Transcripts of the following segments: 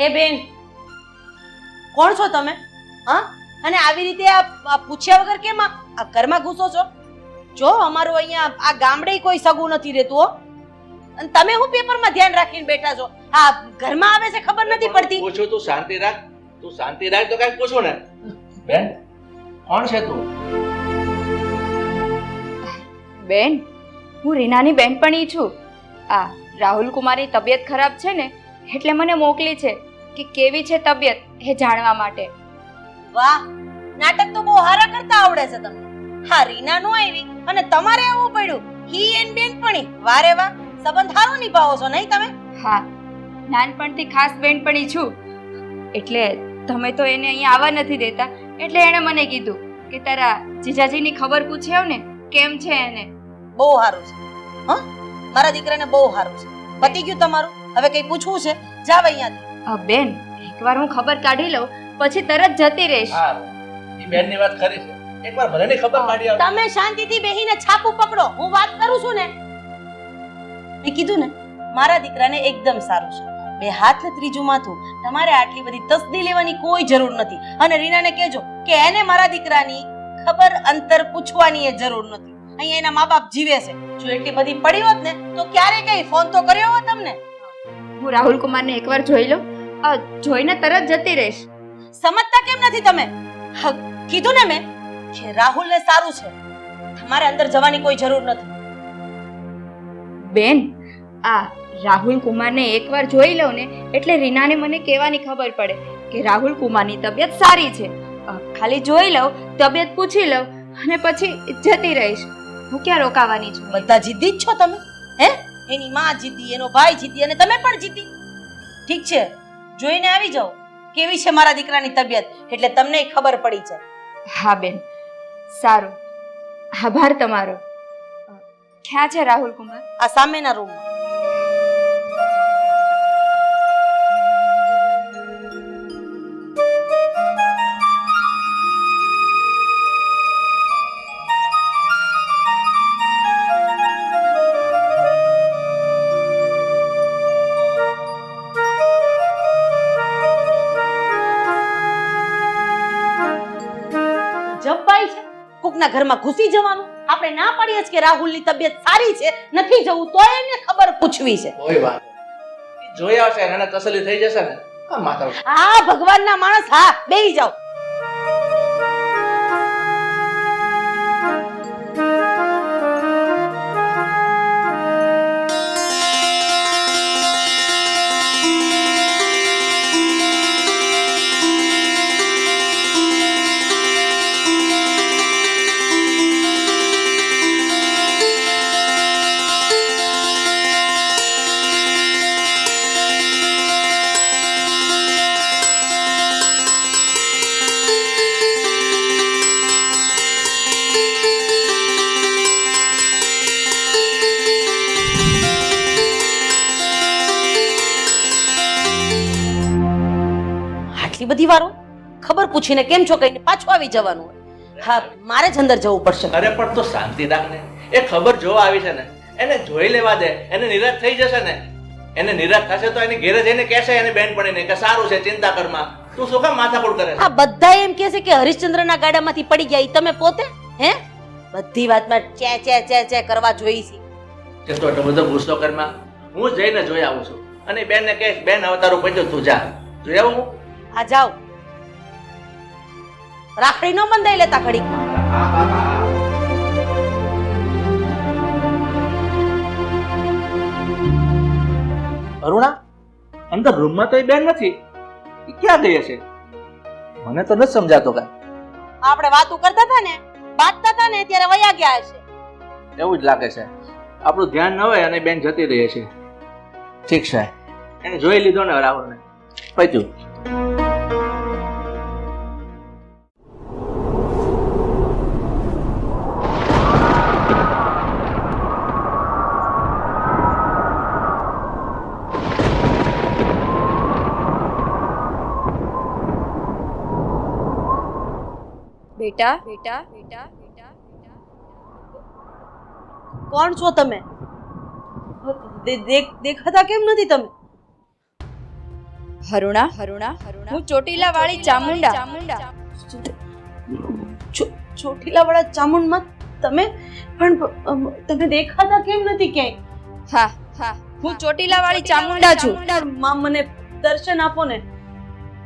હે બેન, કોણ છો તમે? હા, અને આવી રીતે આ પૂછ્યા વગર કેમ આ ઘરમાં ઘૂસો છો? જો અમારું અહીંયા આ ગામડે કોઈ સગું નથી રહેતું હો. અને તમે હું પેપરમાં ધ્યાન રાખીને બેઠા છો? આ ઘરમાં આવે છે ખબર નથી પડતી. પૂછું તું શાંતિ રાખ, તું શાંતિ રાખ તો કઈ પૂછું ને. બેન, કોણ છે તું? બેન, હું રીનાની બેનપણી છું. આ રાહુલ કુમારની તબિયત ખરાબ છે ને, એટલે મને મોકલી છે કે કેવી છે તબિયત એ જાણવા માટે. વાહ, નાટક તો બહુ સારા કરતા આવડે છે તમને. હા, રીના નો આવી અને તમારે આવવું પડ્યું. હી એન બેનપણી, વારે વાહ, સંબંધ સારો નિભાવો છો નહીં તમે? હા, નાનપણથી ખાસ બેનપણી છું. એટલે તમે તો એને અહીંયા આવવા નથી દેતા, એટલે એણે મને કીધું કે તારા જીજાજીની ખબર પૂછી આવ ને કેમ છે એને. બહુ સારું છે. હા, મારા દીકરાને બહુ સારું છે. પતી ગયું તમારું? હવે કઈ પૂછવું છે? જાવ અહીંયાથી. બેન, એકવાર હું ખબર કાઢી લઉં પછી તરત જતી રહીશ. હા, ઈ બેનની વાત ખરી છે. એકવાર ભલેની ખબર કાઢી આવ. તમે શાંતિથી બેહીને છાપું પકડો. હું વાત કરું છું ને. મેં કીધું ને, મારા દીકરાને એકદમ સારું છે. બે હાથ ને ત્રીજું માથું. તમારે આટલી બધી તસદી લેવાની કોઈ જરૂર નથી. અને રીનાને કહેજો કે એને મારા દીકરાની ખબર અંતર પૂછવાની એ જરૂર નથી. અહીંયા એના મા બાપ જીવે છે. જો એટલી બધી પડી હોત ને તો ક્યારે કઈ ફોન તો કર્યો હોત તમને. હું રાહુલ કુમારને એકવાર જોઈ લઉં, જોઈને તરત જતી રહીશ. સમજતા કેમ નથી તમે? કીધું ને મેં કે રાહુલને સારું છે. તમારે અંદર જવાની કોઈ જરૂર નથી. બેન, આ રાહુલ કુમારને એકવાર જોઈ લઉં ને એટલે રીનાને મને કહેવાની ખબર પડે કે રાહુલ કુમારની તબિયત સારી છે. ખાલી જોઈ લઉં, તબિયત પૂછી લઉં અને પછી જતી રહીશ. હું ક્યાં રોકાવાની છું? બધા જીદ્દી જ છો તમે. હે, એની માં જીદ્દી, એનો ભાઈ જીદ્દી અને તમે પણ જીદ્દી. ઠીક છે, જોઈને આવી જાઓ કેવી છે મારા દીકરાની તબિયત, એટલે તમને ખબર પડી છે. હા બેન, સારું, આભાર તમારો. ક્યાં છે રાહુલ કુમાર? આ સામેના રૂમમાં. જબ્બાઈ છે કોકના ઘરમાં ઘૂસી જવાનું. આપણે ના પાડીએ જ કે રાહુલની તબિયત સારી છે, નથી જવું તો એને ખબર પૂછવી છે. કોઈ વાત નહીં. જોઈ આવશે ને એને તસલ્લી થઈ જશે ને. આ માતા હા, ભગવાનના માણસ. હા, બેહી જાઓ. બધી વારો ખબર પૂછીને કેમ છો કહીને પાછું આવી જવાનું હોય. હા, મારે જ અંદર જવું પડશે. અરે પણ તો શાંતિ રાખ ને. એ ખબર જોવા આવી છે ને, એને જોઈ લેવા દે. એને નિરાશ થઈ જશે ને. એને નિરાશ થશે તો એની ઘેરે જઈને કહેશે એની બેનપણીને કે સારું છે, ચિંતા કરમાં. તું શું કામ માથાકૂટ કરે? હા, બધા એમ કહે છે કે હરિશ્ચંદ્રના ગાડામાંથી પડી ગયા. ઈ તમે પોતે હે બધી વાતમાં ચે ચે ચે ચે કરવા જોઈ છે. તો એટલો બધો ગુસ્સો કરમાં. હું જઈને જોઈ આવું છું અને બેનને કહીશ બેન હવે તારું પડ્યું, તું જા. જોઈ આવું હું. આ જાઓ. રાખડી નો બંધાઈ લેતા ઘડીકમાં. અરુણા, અંદર રૂમમાં તો એ બેન નથી. એ ક્યાં ગઈ હશે? મને તો નથી સમજાતો કાંઈ. આપણે વાતો કરતા હતા ને, બાતતા હતા ને, ત્યારે વયા ગયા હશે. એવું જ લાગે છે. આપણું ધ્યાન ન હોય અને બેન જતી રહી છે. ઠીક છે, એને જોઈ લીધો ને રાહુલને. પત્યું. બેટા બેટા બેટા બેટા કોણ છો તમે? દેખાતા કેમ નથી તમે? હરુણા હું ચોટીલા વાળી ચામુંડા ચોટીલા વાળા ચામુંડમાં તમે પણ તમે દેખાતા કેમ નથી ક્યાંય? હા હું ચોટીલા વાળી ચામુંડા છું. માં મને દર્શન આપો ને.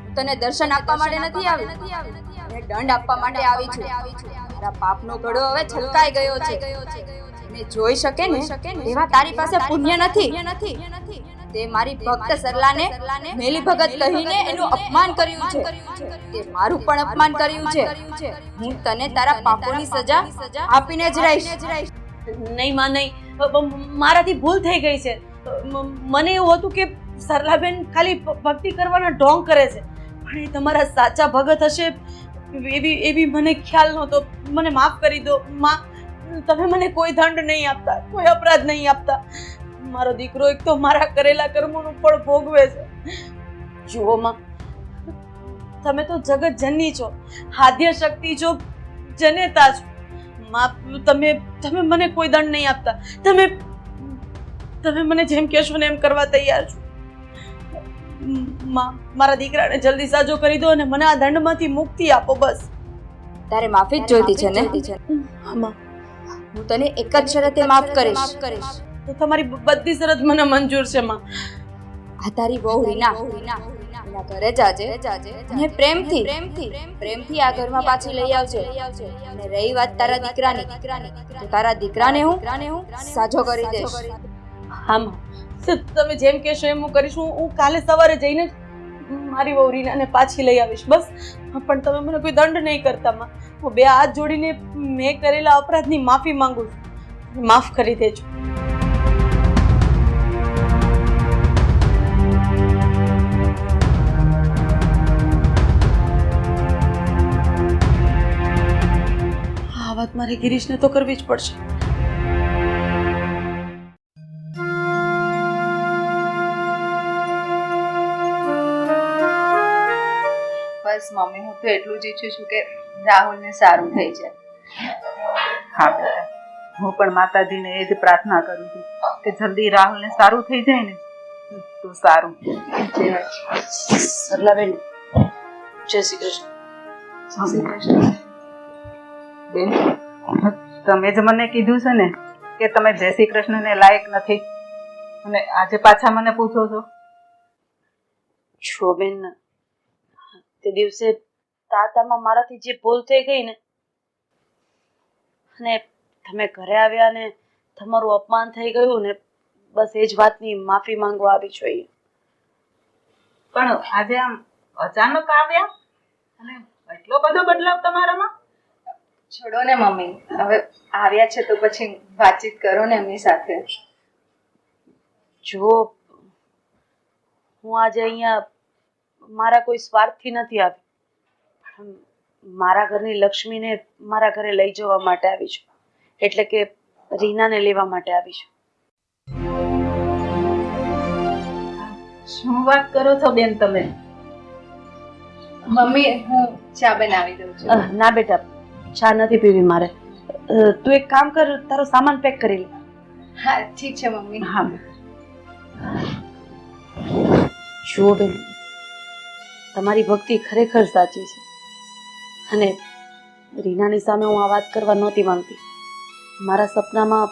હું તને દર્શન આપવા માટે નથી આવી, તને દંડ આપવા માટે આવી છું. તારા પાપનો ઘડો હવે છલકાઈ ગયો છે. ને જોઈ શકે ને એવા તારી પાસે પુણ્ય નથી. તે મારી ભક્ત સરલાને મેલી ભગત કહીને એનું અપમાન કર્યું છે. તે મારું પણ અપમાન કર્યું છે. હું તને તારા પાપોની સજા આપીને જ રહીશ. નહીં માં નહીં, મારાથી ભૂલ થઈ ગઈ છે. મને એવું હતું કે સરલાબેન ખાલી ભક્તિ કરવાનો ઢોંગ કરે છે, પણ એ તમારા સાચા ભગત હશે એવી મને ખ્યાલ નહોતો. મને માફ કરી દો માં. તમે મને કોઈ દંડ નહીં આપતા, કોઈ અપરાધ નહીં આપતા. મારો દીકરો એક તો મારા કરેલા કર્મોનું ફળ ભોગવે છે. જુઓ માં, તમે તો જગત જનની છો, આદ્ય શક્તિ છો, જનેતા છો. માં તમે મને કોઈ દંડ નહીં આપતા. તમે મને જેમ કહેશો ને એમ કરવા તૈયાર છું. માં, મારા દીકરાને જલ્દી સાજો કરી દો અને મને આ દંડમાંથી મુક્તિ આપો બસ. તારે માફી જ જોઈતી છે ને? માં, હું તને એક જ શરતે માફ કરીશ. તો તમારી બધી શરત મને મંજૂર છે માં. આ તારી બહુ રીના એના ઘરે જાજે અને પ્રેમથી આ ઘરમાં પાછી લઈ આવજે. અને રહી વાત તારા દીકરાની, તો તારા દીકરાને હું સાજો કરી દઈશ. હા માં, તમે જેમ કહેશો એમ હું કરીશ. હું કાલે સવારે જઈને જ મારી વહુ રીનાને પાછી લઈ આવીશ બસ. પણ તમે મને કોઈ દંડ નહીં કરતા માં. હું બે હાથ જોડીને મેં કરેલા અપરાધની માફી માંગુ છું. માફ કરી દેજો. આ વાત મારે ગિરીશને તો કરવી જ પડશે. બસ મમ્મી, હું તો એટલું જ ઈચ્છું છું કે રાહુલને સારું થઈ જાય. હા બેટા, હું પણ માતાજીને એ જ પ્રાર્થના કરું છું કે જલ્દી રાહુલને સારું થઈ જાય ને તો સારું. સરલાબેન, જય શ્રી કૃષ્ણ. બેન, તમે જ મને કીધું છે ને કે તમે જય શ્રી કૃષ્ણને લાયક નથી, અને આજે પાછા મને પૂછો છો? છો બેન, તે દિવસે તાતામાં મારાથી જે ભૂલ થઈ ગઈ ને, અને તમે ઘરે આવ્યા ને તમારું અપમાન થઈ ગયું ને, બસ એ જ વાતની માફી માંગવા આવી જોઈએ. પણ આજે આમ અચાનક આવ્યા અને એટલો બધો બદલાવ તમારામાં? છોડો ને મમ્મી, હવે આવ્યા છે તો પછી વાતચીત કરો ને એમની સાથે. જો હું આજે અહીંયા મારા કોઈ સ્વાર્થથી નથી આવી, પણ મારા ઘરની લક્ષ્મીને મારા ઘરે લઈ જવા માટે આવી છું. એટલે કે રીનાને લેવા માટે આવી છું. શું વાત કરો છો બેન તમે? મમ્મી, હું ચા બનાવી દઉં છું. ના બેટા, ચા નથી પીવી મારે. તું એક કામ કર, તારો સામાન પેક કરી લે. હા ઠીક છે મમ્મી. હા જુઓ બેન, તમારી ભક્તિ ખરેખર સાચી છે, અને રીનાની સામે હું આ વાત કરવા નહોતી માંગતી. મારા સપનામાં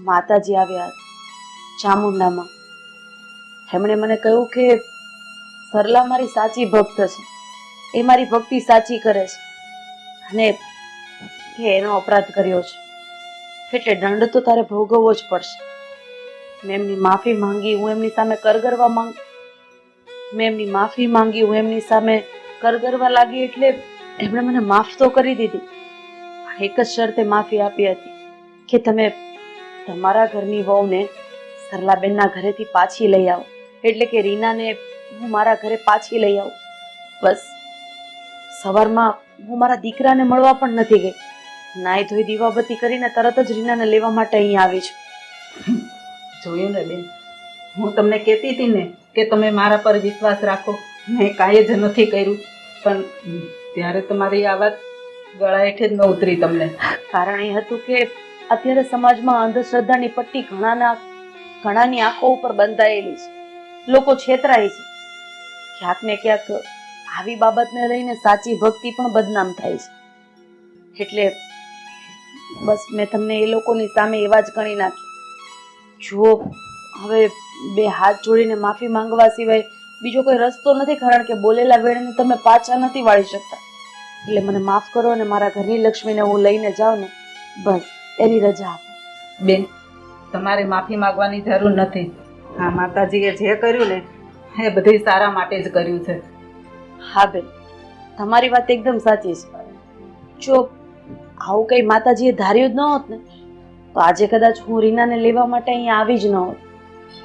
માતાજી આવ્યા ચામુંડામાં. એમણે મને કહ્યું કે સરલા મારી સાચી ભક્ત છે, એ મારી ભક્તિ સાચી કરે છે, અને એ એનો અપરાધ કર્યો છે, એટલે દંડ તો તારે ભોગવવો જ પડશે. મેં એમની માફી માંગી, હું એમની સામે કરગરવા લાગી, એટલે એમણે મને માફ તો કરી દીધી. એક જ શરતે માફી આપી હતી કે તમે તમારા ઘરની વહુને સરલાબેનના ઘરેથી પાછી લઈ આવો. એટલે કે રીનાને હું મારા ઘરે પાછી લઈ આવું. બસ સવારમાં હું મારા દીકરાને મળવા પણ નથી ગઈ. નાઈ ધોઈ દીવાબત્તી કરીને તરત જ રીનાને લેવા માટે અહીંયા આવી છું. જોયું ને બેન, હું તમને કહેતી હતી ને કે તમે મારા પર વિશ્વાસ રાખો, મેં કાંઈ જ નથી કર્યું, પણ ત્યારે તમારી આ વાત ગળા હેઠે જ ન ઉતરી તમને. કારણ એ હતું કે અત્યારે સમાજમાં અંધશ્રદ્ધાની પટ્ટી ઘણાની આંખો ઉપર બંધાયેલી છે. લોકો છેતરાય છે. ક્યાંક ને ક્યાંક આવી બાબતને લઈને સાચી ભક્તિ પણ બદનામ થાય છે. એટલે બસ મેં તમને એ લોકોની સામે એવા જ ગણી નાખી. જો હવે બે હાથ જોડીને માફી માંગવા સિવાય બીજો કોઈ રસ્તો નથી, કારણ કે બોલેલા વેળને તમે પાછા નથી વાળી શકતા. એટલે મને માફ કરો અને મારા ઘરની લક્ષ્મીને હું લઈને જાઉં ને, બસ એની રજા આપો. બેન, તમારે માફી માંગવાની જરૂર નથી. હા, માતાજીએ જે કર્યું ને એ બધું સારા માટે જ કર્યું છે. હા બેન, તમારી વાત એકદમ સાચી છે. જો આવું કંઈ માતાજીએ ધાર્યું જ ન હોત ને તો આજે કદાચ હું રીનાને લેવા માટે અહીંયા આવી જ ન હોત.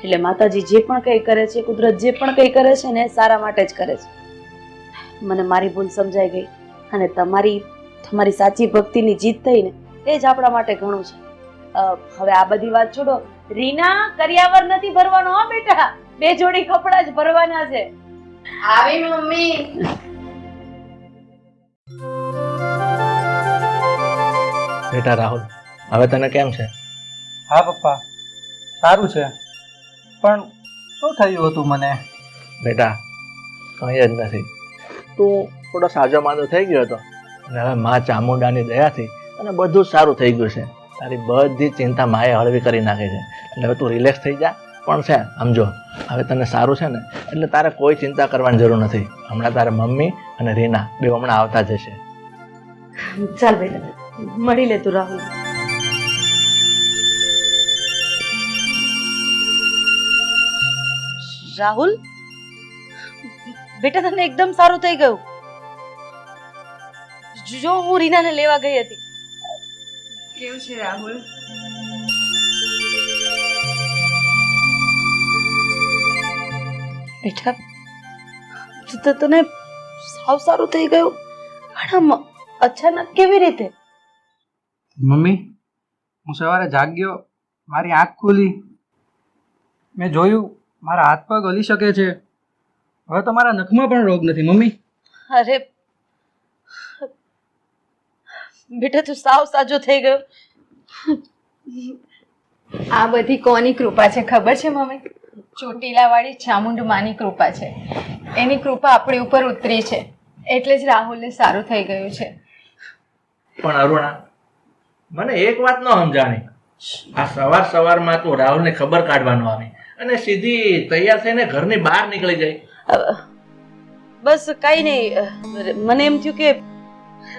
એટલે માતાજી જે પણ કંઈ કરે છે, કુદરત જે પણ કંઈ કરે છે ને એ સારા માટે જ કરે છે. મને મારી ભૂલ સમજાઈ ગઈ અને તમારી સાચી ભક્તિની જીત થઈ ને એ જ આપણા માટે ઘણું છે. હવે આ બધી વાત છોડો. રીના, કરિયાવર નથી ભરવાનો હો બેટા, 2 જોડી કપડાં જ ભરવાના છે. આવી મમ્મી. બેટા રાહુલ, હવે તને કેમ છે? હા પપ્પા, સારું છે. પણ શું થયું હતું મને? બેટા કંઈ જ નથી. તું થોડો સાજો માંદો થઈ ગયો હતો અને હવે મા ચામુંડાની દયાથી અને બધું જ સારું થઈ ગયું છે. તારી બધી ચિંતા માએ હળવી કરી નાખી છે. એટલે હવે તું રિલેક્સ થઈ જા. પણ છે સમજો, હવે તને સારું છે ને એટલે તારે કોઈ ચિંતા કરવાની જરૂર નથી. હમણાં તારે મમ્મી અને રીના બે હમણાં આવતા જ હશે. ચાલ બેટા, મળી લે તું રાહુલ. રાહુલ બેટા, તને એકદમ સારું થઈ ગયું. જો હું રીનાને લેવા ગઈ હતી. કેવું છે રાહુલ? બેટા, તને સાવ સારું થઈ ગયું? પણ આમ અચાનક કેવી રીતે? મમ્મી, હું સવારે જાગ્યો, મારી આંખ ખુલી, મેં જોયું મારા હાથ પગ હલી શકે છે. હવે તો મારા નખમાં પણ રોગ નથી. મમ્મી, અરે બેટા, તું સાવ સાજો થઈ ગયો. આ બધી કોની કૃપા છે ખબર છે મમ્મી? ચોટીલાવાળી ચામુંડ માની કૃપા છે. એની કૃપા આપણી ઉપર ઉતરી છે એટલે જ રાહુલને સારું થઈ ગયું છે. પણ અરુણા, મને એક વાત ન સમજાણી. આ સવારમાં તું રાહુલને ખબર કાઢવાનો આવી અને સીધી તૈયાર થઈને ઘરની બહાર નીકળી જાય. બસ કઈ નહીં, મને એમ થયું કે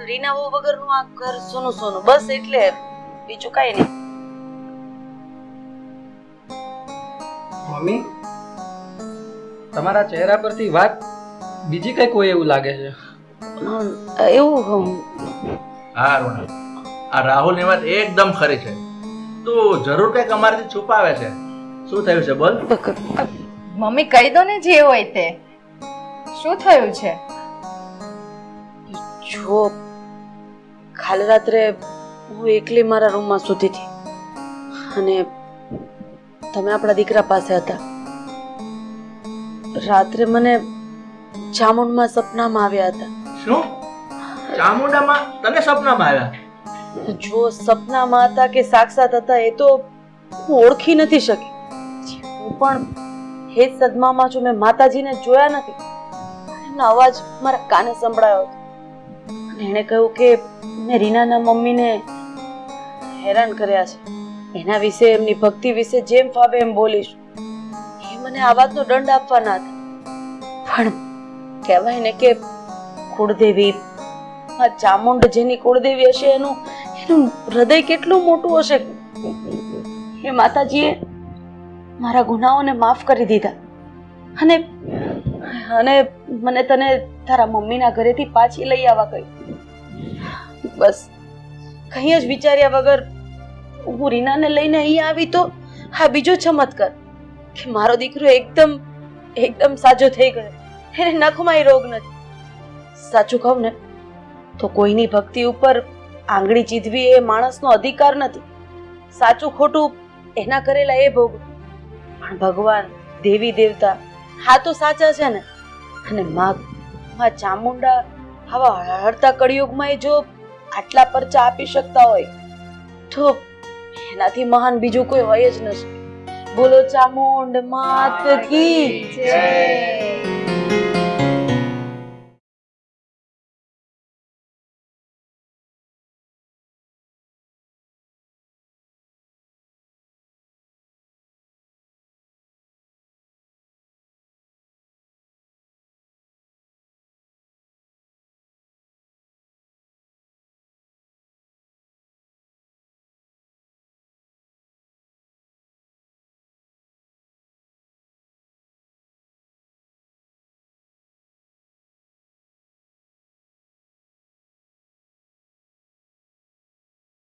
રીના વહુ વગરનું આ ઘર સોનું સોનું, બસ એટલે બીજું કઈ નહીં. મમ્મી, તમારા ચહેરા પરથી વાત બીજી કંઈક હોય એવું લાગે છે. એવું હા અરુણા, આ રાહુલની વાત એકદમ ખરી છે. તું જરૂર કંઈક અમારાથી છુપાવે છે. શું થયું છે બોલ? મમ્મી કહી દો ને જે હોય તે. શું થયું છે? જો કાલે રાત્રે હું એકલી મારા રૂમમાં સૂતી હતી અને તમે આપણા દીકરા પાસે હતા. રાત્રે મને ચામુંડમાં સપનામાં આવ્યા હતા. શું? ચામુંડામાં તને સપનામાં આવ્યા? જો સપનામાં હતા કે સાક્ષાત હતા એ તો હું ઓળખી નથી શકી. હું પણ એ જ સદમામાં છું. મેં માતાજીને જોયા નથી. એમનો અવાજ મારા કાને સંભળાયો હતો અને એણે કહ્યું કે મેં રીનાના મમ્મીને હેરાન કર્યા છે, એના વિશે, એમની ભક્તિ વિશે જેમ ફાવે એમ બોલીશ. એ મને આ વાતનો દંડ આપવાના હતા. પણ કહેવાય ને કે કુળદેવી, આ ચામુંડ જેની કુળદેવી હશે એનું હૃદય કેટલું મોટું હશે. એ માતાજીએ મારા ગુનાઓને માફ કરી દીધા અને મને તને તારા મમ્મીના ઘરેથી પાછી લઈ આવવા કહ્યું. બસ કંઈ જ વિચાર્યા વગર હું રીનાને લઈને અહીંયા આવી તો આ બીજો ચમત્કાર કે મારો દીકરો એકદમ સાજો થઈ ગયો. એને નખમાંય રોગ નથી. સાચું કહું ને તો કોઈની ભક્તિ ઉપર આંગળી ચીધવી એ માણસનો અધિકાર નથી. સાચું ખોટું એના કરેલા એ ભોગ. પણ ભગવાન, દેવી દેવતા હા તો સાચા છે ને. અને માં ચામુંડા આવા હળતા કળિયુગમાં એ જો આટલા પરચા આપી શકતા હોય તો એનાથી મહાન બીજું કોઈ હોય જ નથી. બોલો ચામુંડ માત કી જય.